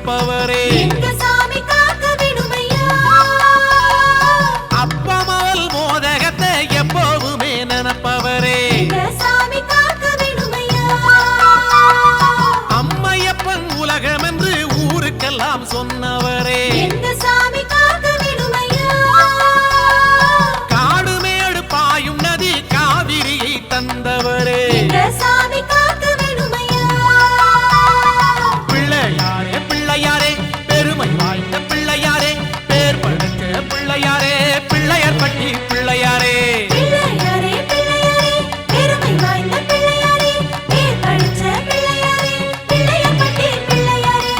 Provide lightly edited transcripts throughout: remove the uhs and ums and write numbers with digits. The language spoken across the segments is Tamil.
கேட்பவரே எங்க சாமி காக்க விடுமையா அப்பமவள் மோதகத்தை எப்போதுமே நினைப்பவரே எங்க சாமி காக்க விடுமையா அம்மையப்பன் உலகம் என்று ஊருக்கெல்லாம் சொன்னவரே எங்க சாமி காக்க விடுமையா காடு மேடு பாயும் நதி காவிரியை தந்தவரே எங்க சாமி காக்க விடுமையா பிள்ளையாரே பிள்ளையாரே பெருமை வாய்ந்த பிள்ளையாரே பேர் படைச்ச பிள்ளையாரே பிள்ளையார் பட்டி பிள்ளையாரே பிள்ளையாரே பிள்ளையாரே பெருமை வாய்ந்த பிள்ளையாரே பேர் படிச்ச பிள்ளையாரே பிள்ளையார் பட்டி பிள்ளையாரே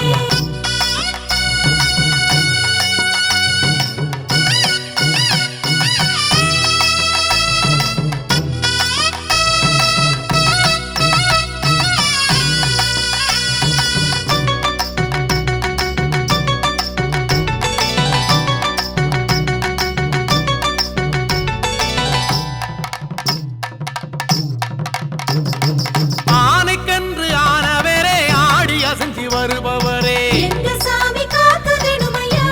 ஆனைக்கன்று ஆனவரே ஆடி அசைஞ்சு வருபவரே எங்க சாமி காக்க விடுமையா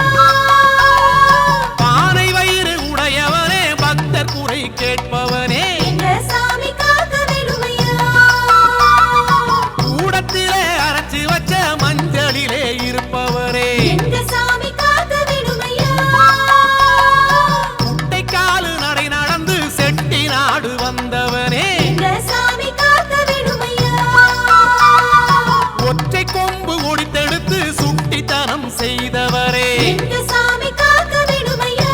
பானை வயிறு உடையவனே பக்தர் குறை கேட்பவனே எங்க சாமி காக்க விடுமையா கூடத்திலே அரைச்சு வச்ச மஞ்சளிலே இருப்பவரே எங்க சாமி காக்க விடுமையா முட்டைக்காலு நடை நடந்து செட்டி நாடு வந்தவனே எங்க சாமி காக்க விடுமையா ஒற்றை கொம்பு ஒடித்தெடுத்து சுட்டித்தனம் செய்தவரே எங்க சாமி காக்க விடுமையா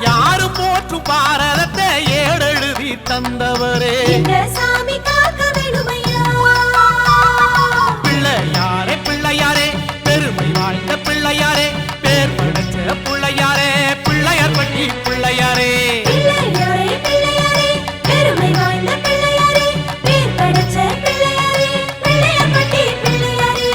யாரும் போற்றும் பாரதத்தை ஏடெழுதி தந்தவரே எங்க சாமி காக்க விடுமையா பிள்ளையாரே பிள்ளையாரே பெருமை வாழ்ந்த பிள்ளையாரே பேர் படைச்ச பிள்ளையாரே பிள்ளையார் பட்டி பிள்ளையாரே பிள்ளையாரே பிள்ளையாரே பெருமை வாய்ந்த பிள்ளையாரே பேர் படிச்ச பிள்ளையாரே பிள்ளையார் பட்டி பிள்ளையாரே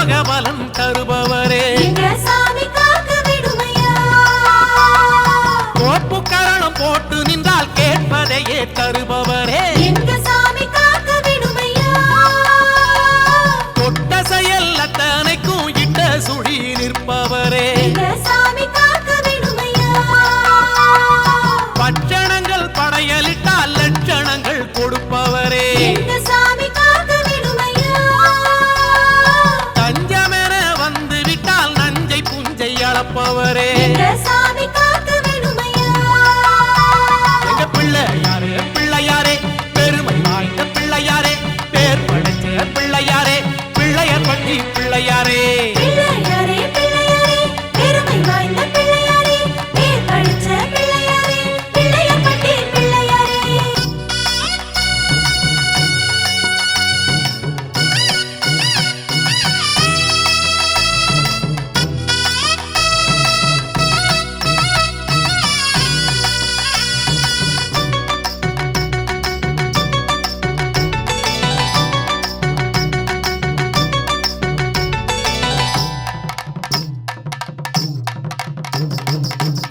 யோக பலன் தருபவரே எங்க சாமி காக்க வேணுமையா கோப்பு கரணம் போட்டு நின்றால் கேட்பதையே தருபவரே எங்க சாமி காக்க வேணுமையா தொட்ட செயல் அத்தனைக்கும் இட்ட சுழி நிற்பவரே எங்க சாமி காக்க வேணுமையா பட்சணங்கள் படையலிட்டால் லட்சணங்கள் கொடுப்பவரே எங்க சாமி காக்க வேணுமையா தஞ்சமென வந்து விட்டால் நஞ்சை புஞ்சை அளப்பவரே எங்க சாமி காக்க வேணுமையா எங்க பிள்ளையாரே பிள்ளையாரே பெருமை வாய்ந்த பிள்ளையாரே பேர் படைச்ச பிள்ளையாரே பிள்ளையர் பட்டி பிள்ளையாரே பிள்ளையாரே பிள்ளையாரே பெருமை வாய்ந்த பிள்ளையாரே பேர் படிச்ச பிள்ளையாரே பிள்ளையர் பட்டி பிள்ளையாரே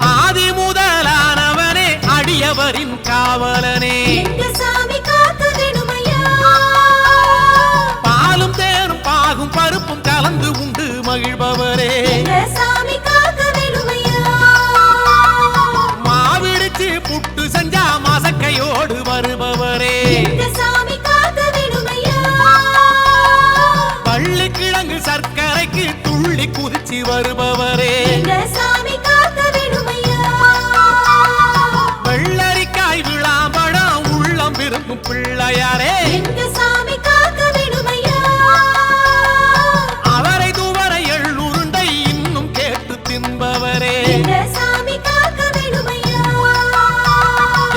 ஆதி முதலானவனே அடியவரின் காவலனே எங்க சாமி காக்க வேணுமையா பாலும் தேனும் பாகும் பருப்பும் கலந்து உண்டு மகிழ்பவரே எங்க சாமி காக்க வேணுமையா மாவிடிச்சு புட்டு செஞ்சா மசக்கையோடு வருபவரே எங்க சாமி காக்க வேணுமையா பள்ளி கிழங்கு சர்க்கரைக்கு துள்ளி குதிச்சு வருபவரே எங்க சாமி காக்க வேணுமையா வெள்ளரிக்காய் விழாம்பழம் உள்ளம் விரும்பும் பிள்ளையாரே எங்க சாமி காக்க வேணுமையா அவரை துவரை எள்ளுருண்டை இன்னும் கேட்டு தின்பவரே எங்க சாமி காக்க வேணுமையா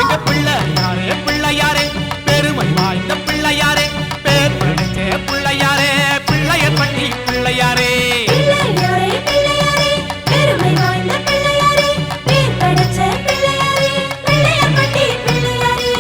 எங்க பிள்ளையாரே பிள்ளையாரே பெருமை வாய்ந்த பிள்ளையாரே பேர் படைச்ச பிள்ளையாரே பிள்ளையர் பட்டி பிள்ளையாரே பிள்ளையாரே பிள்ளையாரே பெருமை வாய்ந்த பிள்ளையாரே பேர் படிச்ச பிள்ளையாரே பிள்ளையர் பட்டி பிள்ளையாரே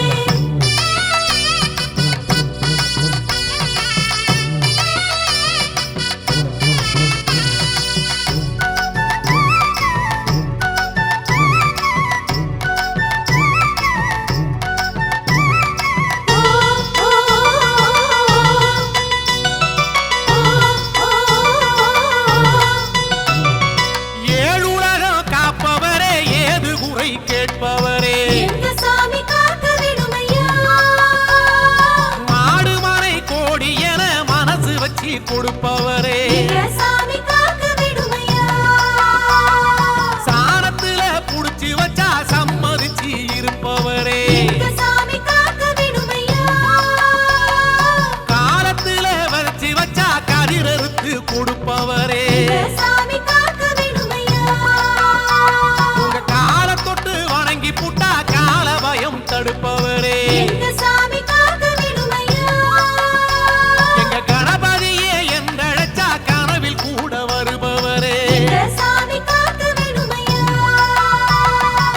ஏழுலகம் காப்பவரே ஏது குறை கேட்பவரே எங்க சாமி காக்க வேணுமையா மாடு மனை கோடி என மனசு வச்சு கொடுப்பவரே எங்க சாமி காக்க வேணுமையா சாணத்துல புடிச்சு வச்சா சம்மதிச்சு இருப்பவரே எங்க சாமி காக்க வேணுமையா காலத்துல வச்சு வச்சா கதிரறுத்து கொடுப்பவரே எங்க சாமி காக்க வேணுமையா உங்க கால தொட்டு வணங்கி புட்டா கால பயம் தடுப்பவரே எங்க சாமி காக்க வேணுமையா எங்க கணபதியே என்றழைச்சா கனவில் கூட வருபவரே எங்க சாமி காக்க வேணுமையா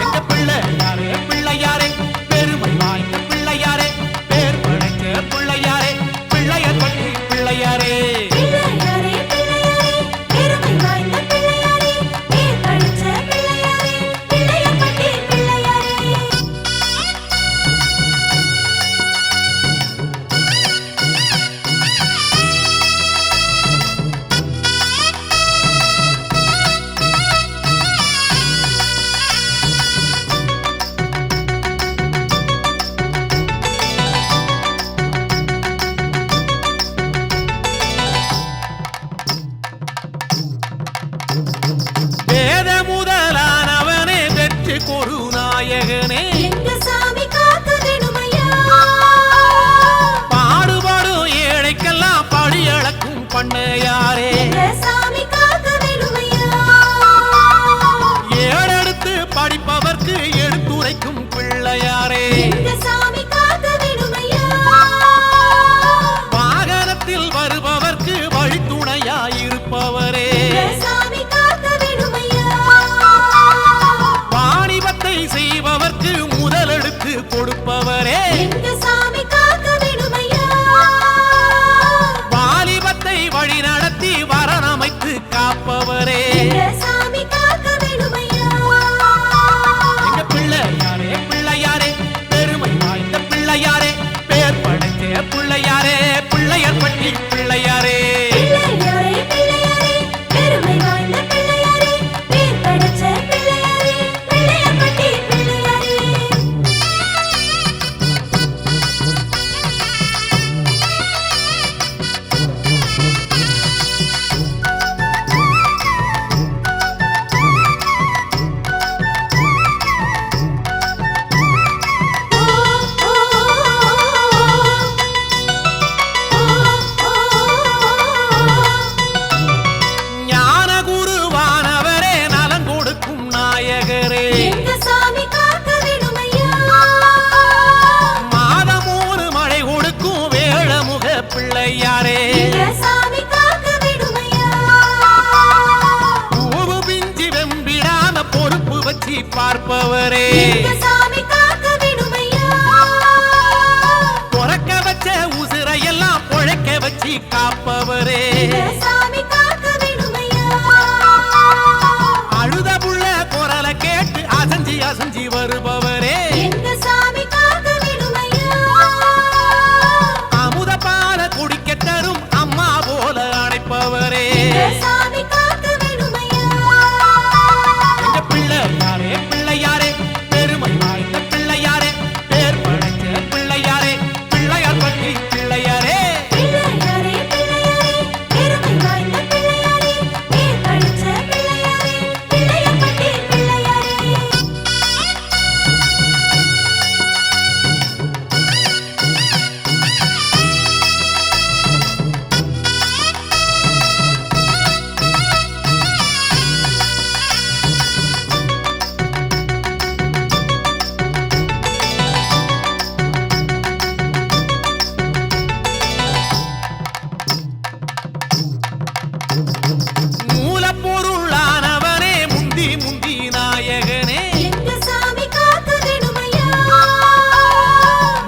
எங்க பிள்ளையாரே பிள்ளையாரே பெருமை வாய்ந்த பிள்ளையாரே பேர் படைச்ச பிள்ளையாரே பிள்ளையர் பட்டி பிள்ளையாரே பிள்ளையாரே பிள்ளையாரே பெருமை வாய்ந்த பிள்ளையாரே பேர் படிச்ச பிள்ளையாரே பிள்ளையர் பட்டி பிள்ளையாரே வேத முதலானவனே வெற்றி கொரு நாயகனே எங்க சாமி காக்க வேணுமையா பாடுபடும் ஏழைக்கெல்லாம் படியளக்கும் பண்ணையாரே எங்க சாமி காக்க வேணுமையா ஏழெடுத்து படிப்பவர்க்கு எடுத்துரைக்கும் பிள்ளையாரே எங்க சாமி காக்க வேணுமையா வாகனத்தில் வருபவர்க்கு வழித்துணையாயிருப்பவரே எங்க சாமி காக்க வேணுமையா வாணிபத்தை செய்பவர்க்கு முதலெடுத்து கொடுப்பவரே எங்க சாமி காக்க வேணுமையா வாலிபத்தை வழி நடத்தி பார்ப்பவரே எங்க சாமி காக்க வேணுமையா பொறக்க வச்ச உசிரையெல்லாம் பொழைக்க வச்சு காப்பவரே எங்க சாமி காக்க வேணுமையா அழுத புள்ள குரலை கேட்டு அசஞ்சி அசஞ்சி வருபவரே எங்க சாமி காக்க வேணுமையா அமுத பால குடிக்க தரும் அம்மா போல அணைப்பவரே எங்க சாமி காக்க வேணுமையா எங்க பிள்ளையாரே பிள்ளையாரே பெருமை வாய்ந்த பிள்ளையாரே பேர் படைச்ச பிள்ளையாரே பிள்ளையார் பற்றி பிள்ளையாரே பிள்ளையாரே பிள்ளையாரே பெருமை வாய்ந்த பிள்ளையாரே பேர் படிச்ச பிள்ளையாரே பிள்ளையார் பட்டி பிள்ளையாரே மூலப்பொருளானவனே முந்தி முந்தி நாயகனே எங்க சாமி காக்க வேணுமையா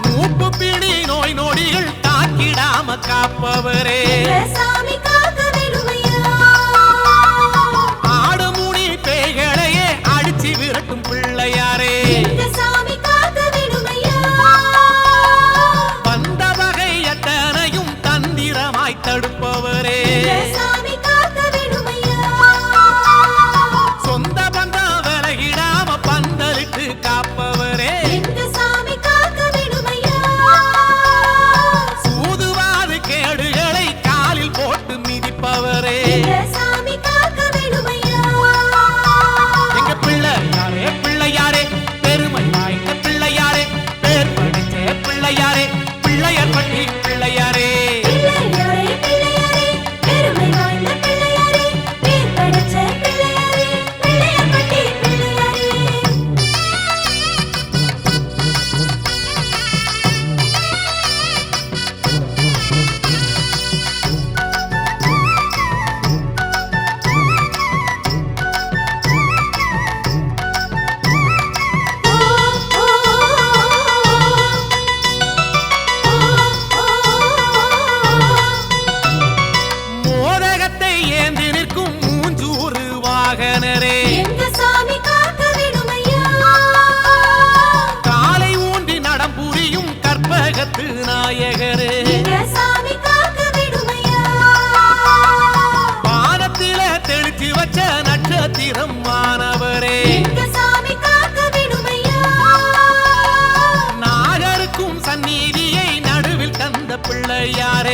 மூப்பு பிடி நோய் நொடிகள் தாக்கிடாம காப்பவரே எங்க சாமி காக்க வேணுமையா ஆடு முனி பேய்களையே அடிச்சு விரட்டும் பிள்ளையாரே எங்க சாமி காக்க வேணுமையா வந்த வகை அத்தனையும் தந்திரமாய் தடுப்பவரே எங்க சாமி காக்க வேணுமையா சொந்த பந்தம் விலகிடாம பந்தலிட்டு காப்பவரே எங்க சாமி காக்க வேணுமையா சூதுவாது கேடுகளை காலில் போட்டு மிதிப்பவரே எங்க சாமி காக்க வேணுமையா எங்க பிள்ளையாரே பிள்ளையாரே பெருமை வாய்ந்த பிள்ளையாரே பேர் படிச்ச பிள்ளையாரே பிள்ளையார் பற்றி பிள்ளையாரே பிள்ளையாரே பிள்ளையாரே பெருமை வாய்ந்த பிள்ளையாரே பேர் படிச்ச பிள்ளையாரே பிள்ளையார் பட்டி பிள்ளையாரே மோதகத்தை ஏந்தி நிற்கும் மூஞ்சூறு வாகனரே எங்க சாமி காக்க வேணுமையா காலை ஊன்றி நடம் புரியும் கற்பகத்து நாயகரே எங்க சாமி காக்க வேணுமையா வானத்தில தெளிச்சு வச்ச நட்சத்திரம் மாணவரே எங்க சாமி காக்க வேணுமையா நாகருக்கும் சந்நிதியை நடுவில் தந்த பிள்ளையாரே